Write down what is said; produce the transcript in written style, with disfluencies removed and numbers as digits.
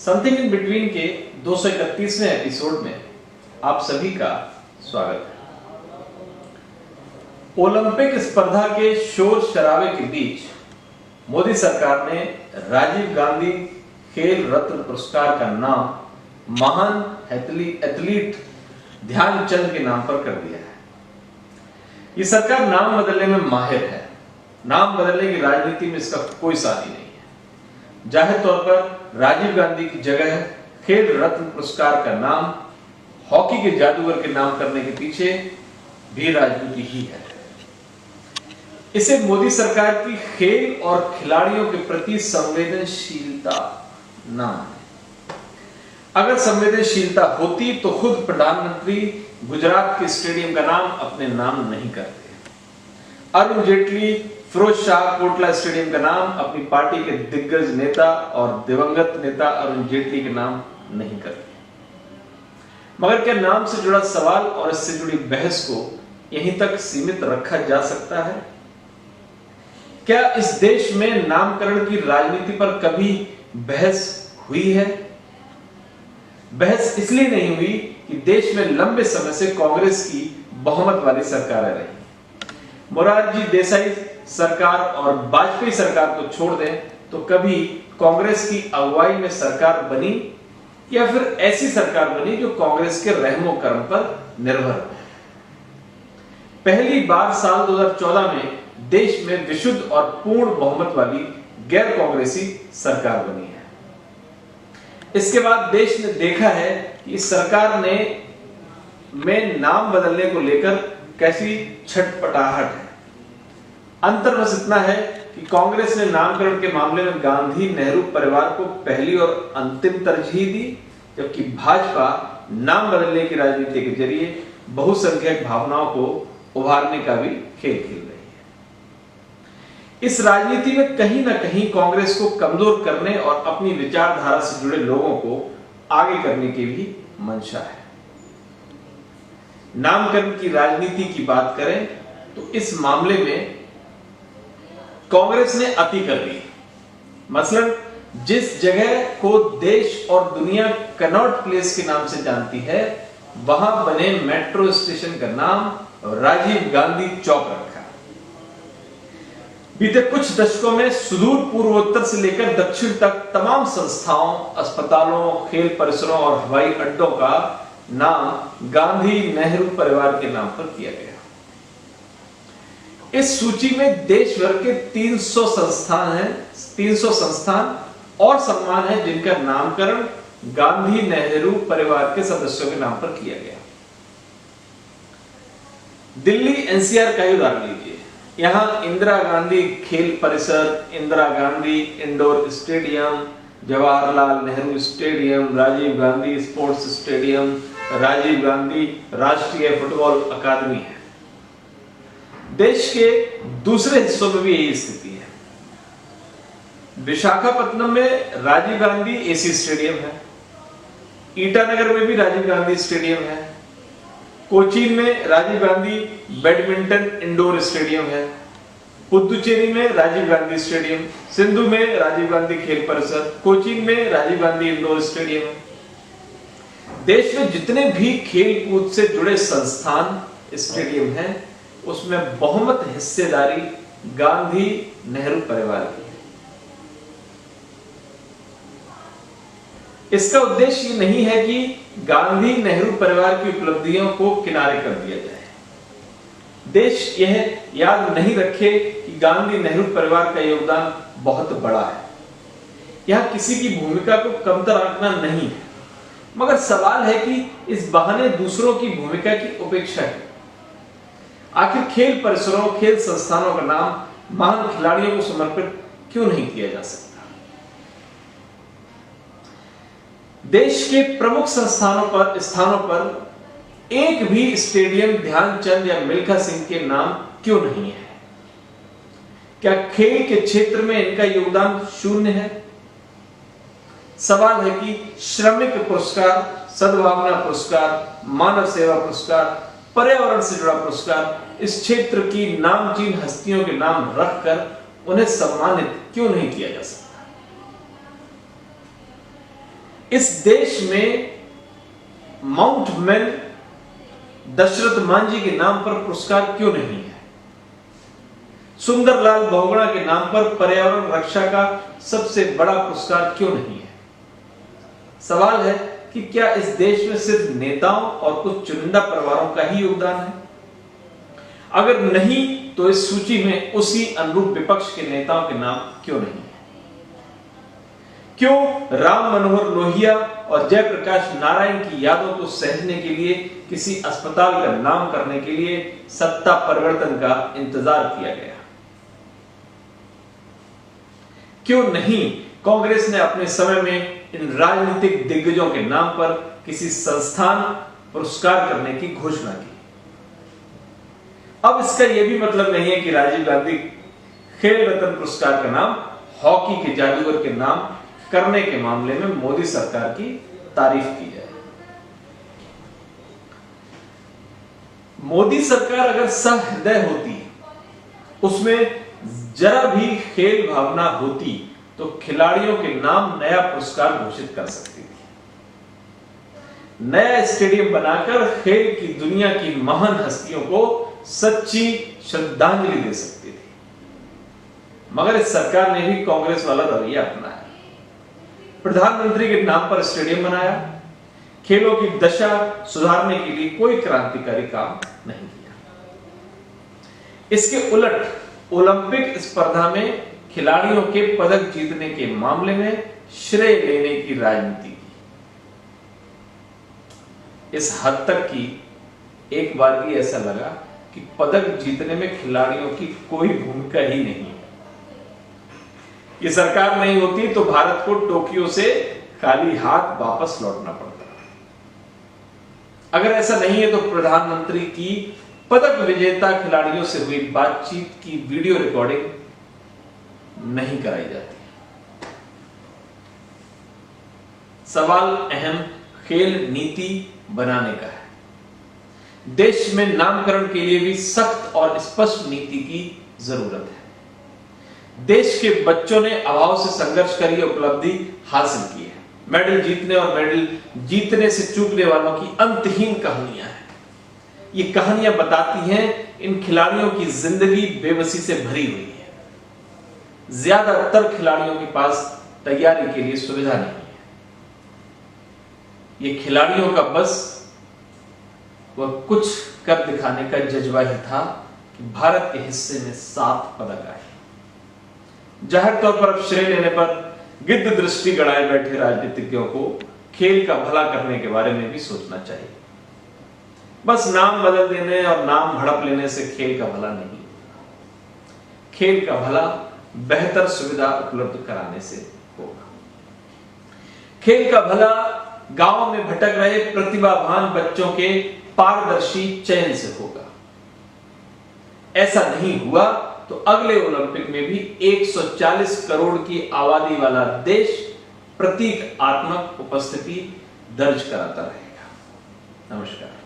Something in between के 231वें episode में आप सभी का स्वागत है। ओलंपिक स्पर्धा के शोर शराबे के बीच मोदी सरकार ने राजीव गांधी खेल रत्न पुरस्कार का नाम महान एथलीट ध्यानचंद के नाम पर कर दिया है। ये सरकार नाम बदलने में माहिर है। नाम बदलने की राजनीति में इसका कोई साथी नहीं है। जाहिर तौर पर राजीव गांधी की जगह खेल रत्न पुरस्कार का नाम हॉकी के जादूगर के नाम करने के पीछे भी राजनीति ही है। इसे मोदी सरकार की खेल और खिलाड़ियों के प्रति संवेदनशीलता नाम है। अगर संवेदनशीलता होती तो खुद प्रधानमंत्री गुजरात के स्टेडियम का नाम अपने नाम नहीं करते। अरुण जेटली फिरोज शाह कोटला स्टेडियम का नाम अपनी पार्टी के दिग्गज नेता और दिवंगत नेता अरुण जेटली के नाम नहीं करते। मगर क्या नाम से जुड़ा सवाल और इससे जुड़ी बहस को यहीं तक सीमित रखा जा सकता है? क्या इस देश में नामकरण की राजनीति पर कभी बहस हुई है? बहस इसलिए नहीं हुई कि देश में लंबे समय से कांग्रेस की बहुमत वाली सरकारें रही। मोरारजी देसाई सरकार और वाजपेयी सरकार को छोड़ दें तो कभी कांग्रेस की अगुवाई में सरकार बनी या फिर ऐसी सरकार बनी जो कांग्रेस के रहमो कर्म पर निर्भर हो। पहली बार साल 2014 में देश में विशुद्ध और पूर्ण बहुमत वाली गैर कांग्रेसी सरकार बनी है। इसके बाद देश ने देखा है कि इस सरकार में नाम बदलने को लेकर कैसी छटपटाहट है। अंतर बस इतना है कि कांग्रेस ने नामकरण के मामले में गांधी नेहरू परिवार को पहली और अंतिम तरजीह दी, जबकि भाजपा नाम बदलने की राजनीति के जरिए बहुसंख्यक भावनाओं को उभारने का भी खेल खेल रही है। इस राजनीति में कहीं ना कहीं कांग्रेस को कमजोर करने और अपनी विचारधारा से जुड़े लोगों को आगे करने की भी मंशा है। नामकरण की राजनीति की बात करें तो इस मामले में कांग्रेस ने अति कर दी। मसलन जिस जगह को देश और दुनिया कनॉट प्लेस के नाम से जानती है, वहां बने मेट्रो स्टेशन का नाम राजीव गांधी चौक रखा। बीते कुछ दशकों में सुदूर पूर्वोत्तर से लेकर दक्षिण तक तमाम संस्थाओं, अस्पतालों, खेल परिसरों और हवाई अड्डों का नाम गांधी नेहरू परिवार के नाम पर किया गया। इस सूची में देश भर के 300 संस्थान हैं, 300 संस्थान और सम्मान हैं जिनका नामकरण गांधी नेहरू परिवार के सदस्यों के नाम पर किया गया। दिल्ली एनसीआर का ही उदाहरण लीजिए। यहां इंदिरा गांधी खेल परिसर, Indira Gandhi indoor stadium, Jawaharlal Nehru stadium, Rajiv Gandhi sports stadium, Rajiv Gandhi राष्ट्रीय फुटबॉल अकादमी है। देश के दूसरे हिस्सों में भी यही स्थिति है। विशाखापत्तनम में राजीव गांधी एसी स्टेडियम है, ईटानगर में भी राजीव गांधी स्टेडियम है, कोचीन में Rajiv Gandhi badminton indoor stadium है, पुदुचेरी में राजीव गांधी स्टेडियम, सिंधु में राजीव गांधी खेल परिसर, कोचीन में राजीव गांधी इंडोर स्टेडियम है। देश में जितने भी खेल कूद से जुड़े संस्थान, स्टेडियम हैं, उसमें बहुमत हिस्सेदारी गांधी नेहरू परिवार की है। इसका उद्देश्य ये नहीं है कि गांधी नेहरू परिवार की उपलब्धियों को किनारे कर दिया जाए। देश यह याद नहीं रखे कि गांधी नेहरू परिवार का योगदान बहुत बड़ा है। यहां किसी की भूमिका को कमतर आंकना नहीं है, मगर सवाल है कि इस बहाने दूसरों की भूमिका की उपेक्षा है। आखिर खेल परिसरों, खेल संस्थानों का नाम महान खिलाड़ियों को समर्पित क्यों नहीं किया जा सकता? देश के प्रमुख स्थानों पर एक भी स्टेडियम ध्यानचंद या मिल्खा सिंह के नाम क्यों नहीं है? क्या खेल के क्षेत्र में इनका योगदान शून्य है? सवाल है कि श्रमिक पुरस्कार, सद्भावना पुरस्कार, मानव सेवा पुरस्कार, पर्यावरण से जुड़ा पुरस्कार इस क्षेत्र की नामचीन हस्तियों के नाम रखकर उन्हें सम्मानित क्यों नहीं किया जा सकता? इस देश में माउंटमैन दशरथ मांझी के नाम पर पुरस्कार क्यों नहीं है? सुंदरलाल बहुगुणा के नाम पर पर्यावरण रक्षा का सबसे बड़ा पुरस्कार क्यों नहीं है? सवाल है कि क्या इस देश में सिर्फ नेताओं और कुछ चुनिंदा परिवारों का ही योगदान है? अगर नहीं तो इस सूची में उसी अनुरूप विपक्ष के नेताओं के नाम क्यों नहीं है? क्यों राम मनोहर लोहिया और जयप्रकाश नारायण की यादों को सहेजने के लिए किसी अस्पताल का नाम करने के लिए सत्ता परिवर्तन का इंतजार किया गया? क्यों नहीं कांग्रेस ने अपने समय में इन राजनीतिक दिग्गजों के नाम पर किसी संस्थान पुरस्कार करने की घोषणा की? अब इसका यह भी मतलब नहीं है कि राजीव गांधी खेल रत्न पुरस्कार का नाम हॉकी के जादूगर के नाम करने के मामले में मोदी सरकार की तारीफ की जाए। मोदी सरकार अगर सहृदय होती, उसमें जरा भी खेल भावना होती, तो खिलाड़ियों के नाम नया पुरस्कार घोषित कर सकती थी, नया स्टेडियम बनाकर खेल की दुनिया की महान हस्तियों को सच्ची श्रद्धांजलि दे सकती थी। मगर इस सरकार ने भी कांग्रेस वाला रवैया अपनाया। प्रधानमंत्री के नाम पर स्टेडियम बनाया, खेलों की दशा सुधारने के लिए कोई क्रांतिकारी काम नहीं किया। इसके उलट ओलंपिक स्पर्धा में खिलाड़ियों के पदक जीतने के मामले में श्रेय लेने की राजनीति की। इस हद तक कि एक बार भी ऐसा लगा कि पदक जीतने में खिलाड़ियों की कोई भूमिका ही नहीं है। ये सरकार नहीं होती तो भारत को टोक्यो से खाली हाथ वापस लौटना पड़ता। अगर ऐसा नहीं है तो प्रधानमंत्री की पदक विजेता खिलाड़ियों से हुई बातचीत की वीडियो रिकॉर्डिंग नहीं कराई जाती। सवाल अहम खेल नीति बनाने का है। देश में नामकरण के लिए भी सख्त और स्पष्ट नीति की जरूरत है। देश के बच्चों ने अभाव से संघर्ष कर उपलब्धि हासिल की है। मेडल जीतने और मेडल जीतने से चूकने वालों की अंतहीन कहानियां हैं। ये कहानियां बताती हैं इन खिलाड़ियों की जिंदगी बेबसी से भरी हुई है। ज्यादातर खिलाड़ियों के पास तैयारी के लिए सुविधा नहीं है। ये खिलाड़ियों का बस वह कुछ कर दिखाने का जज्बा ही था कि भारत के हिस्से में 7 पदक आए। जाहिर तौर पर अब श्रेय लेने पर गिद्ध दृष्टि गड़ाए बैठे राजनीतिज्ञों को खेल का भला करने के बारे में भी सोचना चाहिए। बस नाम बदल देने और नाम हड़प लेने से खेल का भला नहीं। खेल का भला बेहतर सुविधा उपलब्ध कराने से होगा। खेल का भला गांव में भटक रहे प्रतिभावान बच्चों के पारदर्शी चयन से होगा। ऐसा नहीं हुआ तो अगले ओलंपिक में भी 140 करोड़ की आबादी वाला देश प्रतीकात्मक उपस्थिति दर्ज कराता रहेगा। नमस्कार।